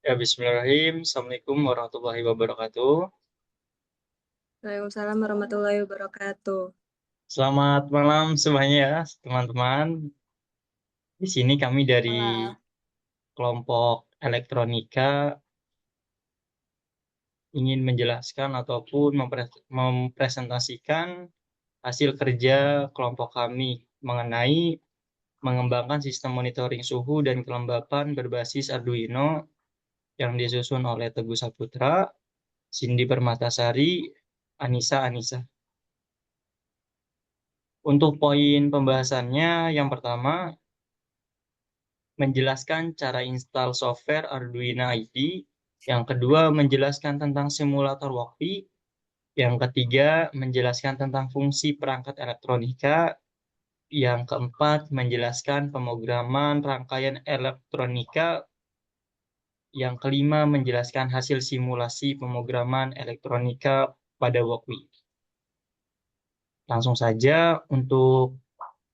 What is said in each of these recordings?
Ya, bismillahirrahmanirrahim. Assalamualaikum warahmatullahi wabarakatuh. Waalaikumsalam warahmatullahi wabarakatuh. Selamat malam semuanya ya, teman-teman. Di sini kami dari Malam. kelompok elektronika ingin menjelaskan ataupun mempresentasikan hasil kerja kelompok kami mengenai mengembangkan sistem monitoring suhu dan kelembapan berbasis Arduino yang disusun oleh Teguh Saputra, Cindy Permatasari, Anissa. Untuk poin pembahasannya, yang pertama, menjelaskan cara install software Arduino IDE. Yang kedua, menjelaskan tentang simulator Walkby. Yang ketiga, menjelaskan tentang fungsi perangkat elektronika. Yang keempat, menjelaskan pemrograman rangkaian elektronika. Yang kelima, menjelaskan hasil simulasi pemrograman elektronika pada Walkby. Langsung saja untuk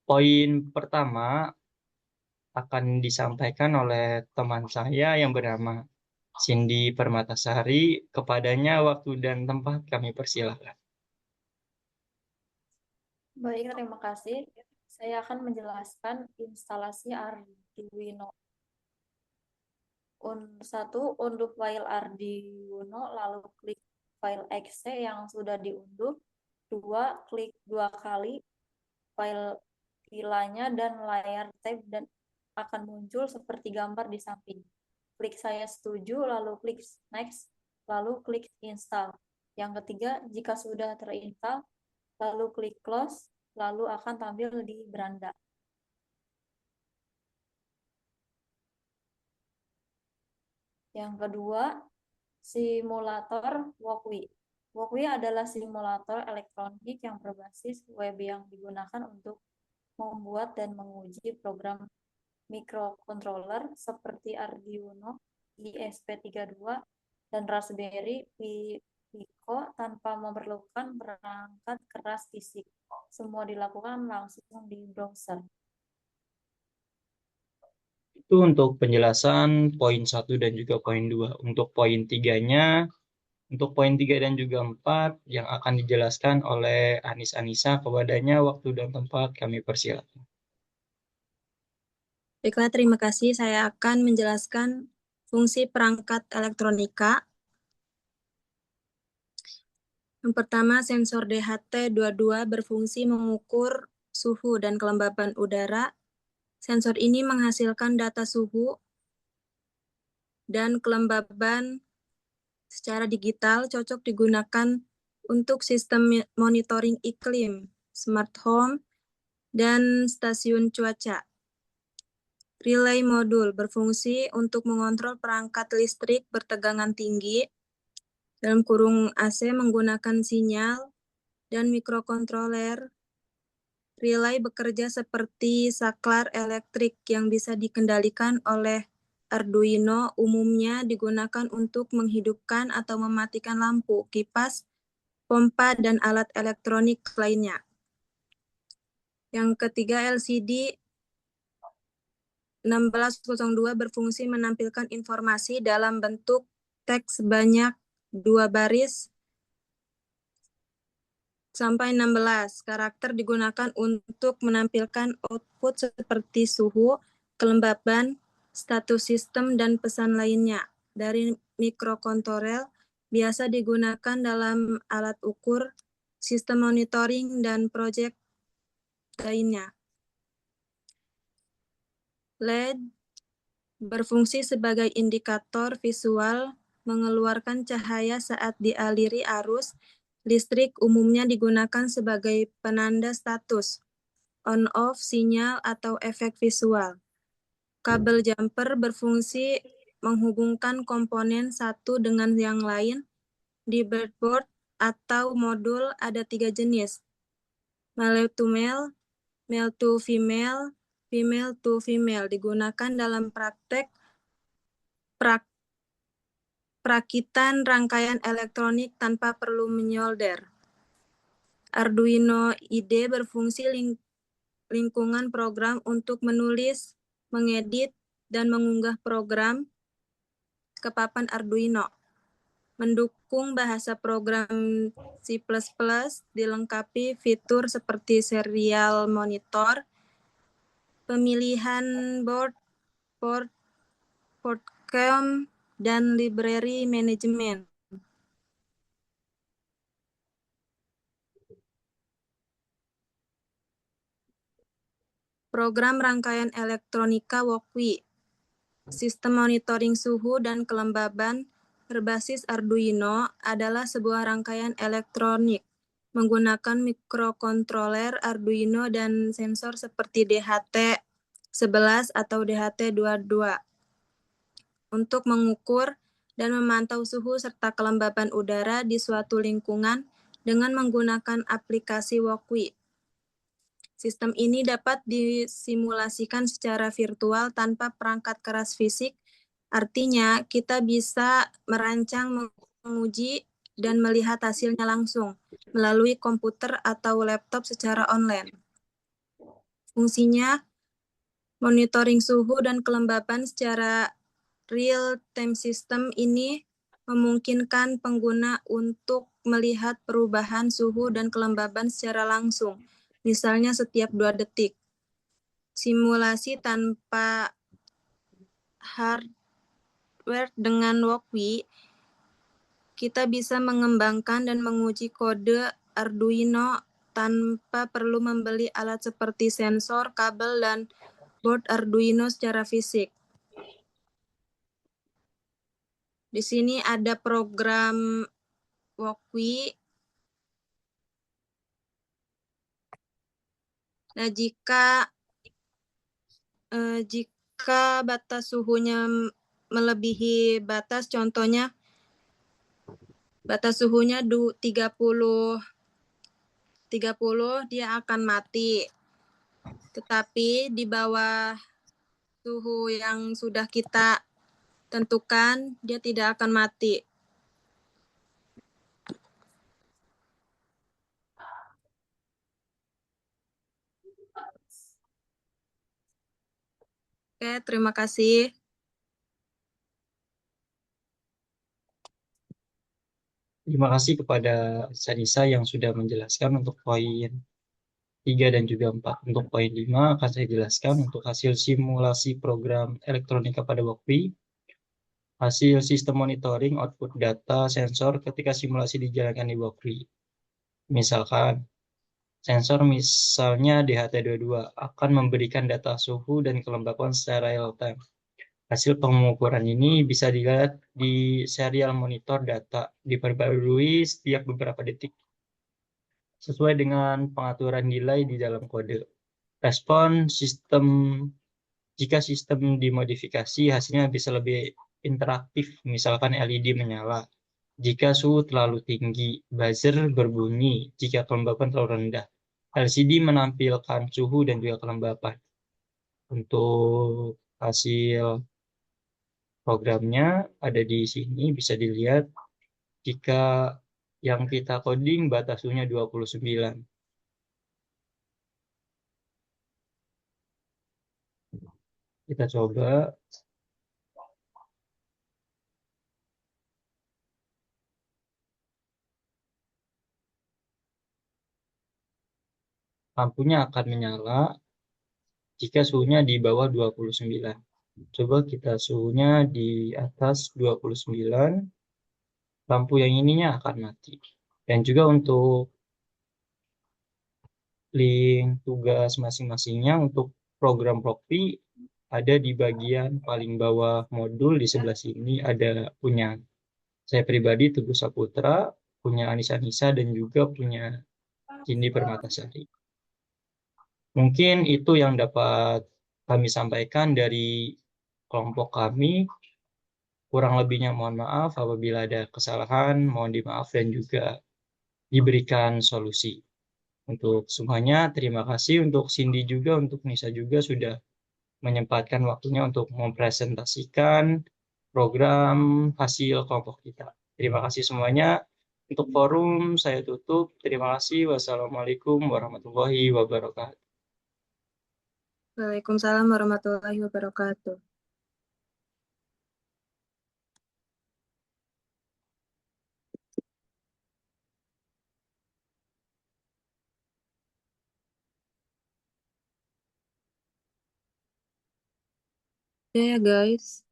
poin pertama akan disampaikan oleh teman saya yang bernama Cindy Permatasari. Kepadanya waktu dan tempat kami persilahkan. Baik, terima kasih. Saya akan menjelaskan instalasi Arduino. Satu, unduh file Arduino, lalu klik file exe yang sudah diunduh. Dua, klik dua kali file filenya dan layar tab dan akan muncul seperti gambar di samping. Klik saya setuju, lalu klik next, lalu klik install. Yang ketiga, jika sudah terinstall, lalu klik close, lalu akan tampil di beranda. Yang kedua, simulator Walkby. Walkby adalah simulator elektronik yang berbasis web yang digunakan untuk membuat dan menguji program microcontroller seperti Arduino ISP32 dan Raspberry Pico tanpa memerlukan perangkat keras fisik. Semua dilakukan langsung di browser. Itu untuk penjelasan poin satu dan juga poin 2. Untuk poin tiganya, untuk poin 3 dan juga 4 yang akan dijelaskan oleh Anissa, kepadanya waktu dan tempat kami persilahkan. Baiklah, terima kasih. Saya akan menjelaskan fungsi perangkat elektronika. Yang pertama, sensor DHT22 berfungsi mengukur suhu dan kelembapan udara. Sensor ini menghasilkan data suhu dan kelembaban secara digital, cocok digunakan untuk sistem monitoring iklim, smart home, dan stasiun cuaca. Relay modul berfungsi untuk mengontrol perangkat listrik bertegangan tinggi, dalam kurung AC menggunakan sinyal, dan mikrokontroler. Relay bekerja seperti saklar elektrik yang bisa dikendalikan oleh Arduino, umumnya digunakan untuk menghidupkan atau mematikan lampu, kipas, pompa, dan alat elektronik lainnya. Yang ketiga, LCD 1602 berfungsi menampilkan informasi dalam bentuk teks sebanyak 2 baris sampai 16. Karakter digunakan untuk menampilkan output seperti suhu, kelembaban, status sistem, dan pesan lainnya. Dari mikrokontroler biasa digunakan dalam alat ukur, sistem monitoring, dan proyek lainnya. LED berfungsi sebagai indikator visual mengeluarkan cahaya saat dialiri arus listrik, umumnya digunakan sebagai penanda status, on-off sinyal atau efek visual. Kabel jumper berfungsi menghubungkan komponen satu dengan yang lain. Di breadboard atau modul ada 3 jenis, male to male, male to female, female to female, digunakan dalam praktek perakitan rangkaian elektronik tanpa perlu menyolder. Arduino IDE berfungsi lingkungan program untuk menulis, mengedit, dan mengunggah program. ke papan Arduino. Mendukung bahasa program C++, dilengkapi fitur seperti serial monitor, pemilihan board, port cam, dan library management. Program rangkaian elektronika Walkwi, sistem monitoring suhu dan kelembaban berbasis Arduino adalah sebuah rangkaian elektronik menggunakan mikrokontroler Arduino dan sensor seperti DHT11 atau DHT22 untuk mengukur dan memantau suhu serta kelembaban udara di suatu lingkungan dengan menggunakan aplikasi Walkwi. Sistem ini dapat disimulasikan secara virtual tanpa perangkat keras fisik. Artinya, kita bisa merancang, menguji, dan melihat hasilnya langsung melalui komputer atau laptop secara online. Fungsinya, monitoring suhu dan kelembaban secara real-time system ini memungkinkan pengguna untuk melihat perubahan suhu dan kelembaban secara langsung, misalnya setiap 2 detik. Simulasi tanpa hardware dengan Walkwi, kita bisa mengembangkan dan menguji kode Arduino tanpa perlu membeli alat seperti sensor, kabel, dan board Arduino secara fisik. Di sini ada program Walkwi. Nah, jika batas suhunya melebihi batas, contohnya batas suhunya 30, dia akan mati. Tetapi di bawah suhu yang sudah kita tentukan, dia tidak akan mati. Oke, terima kasih. Terima kasih kepada Sanisa yang sudah menjelaskan untuk poin 3 dan juga 4. Untuk poin 5 akan saya jelaskan untuk hasil simulasi program elektronika pada Walkwi. Hasil sistem monitoring output data sensor ketika simulasi dijalankan di Walkwi. Misalkan, sensor misalnya DHT22 akan memberikan data suhu dan kelembapan secara real-time. Hasil pengukuran ini bisa dilihat di serial monitor data, diperbarui setiap beberapa detik, sesuai dengan pengaturan nilai di dalam kode. Respon sistem, jika sistem dimodifikasi, hasilnya bisa lebih interaktif, misalkan LED menyala. Jika suhu terlalu tinggi, buzzer berbunyi. Jika kelembapan terlalu rendah, LCD menampilkan suhu dan juga kelembapan. Untuk hasil programnya ada di sini, bisa dilihat jika yang kita coding batas suhunya 29. Kita coba. Lampunya akan menyala jika suhunya di bawah 29. Coba kita suhunya di atas 29, lampu yang ininya akan mati. Dan juga untuk link tugas masing-masingnya untuk program Walkwi ada di bagian paling bawah modul. Di sebelah sini ada punya saya pribadi Teguh Saputra, punya Anissa Nisa, dan juga punya Cindy Permatasari. Mungkin itu yang dapat kami sampaikan dari kelompok kami. Kurang lebihnya mohon maaf apabila ada kesalahan, mohon dimaaf dan juga diberikan solusi. Untuk semuanya, terima kasih untuk Cindy juga, untuk Nisa juga sudah menyempatkan waktunya untuk mempresentasikan program hasil kelompok kita. Terima kasih semuanya. Untuk forum, saya tutup. Terima kasih. Wassalamualaikum warahmatullahi wabarakatuh. Waalaikumsalam warahmatullahi wabarakatuh. Ya guys.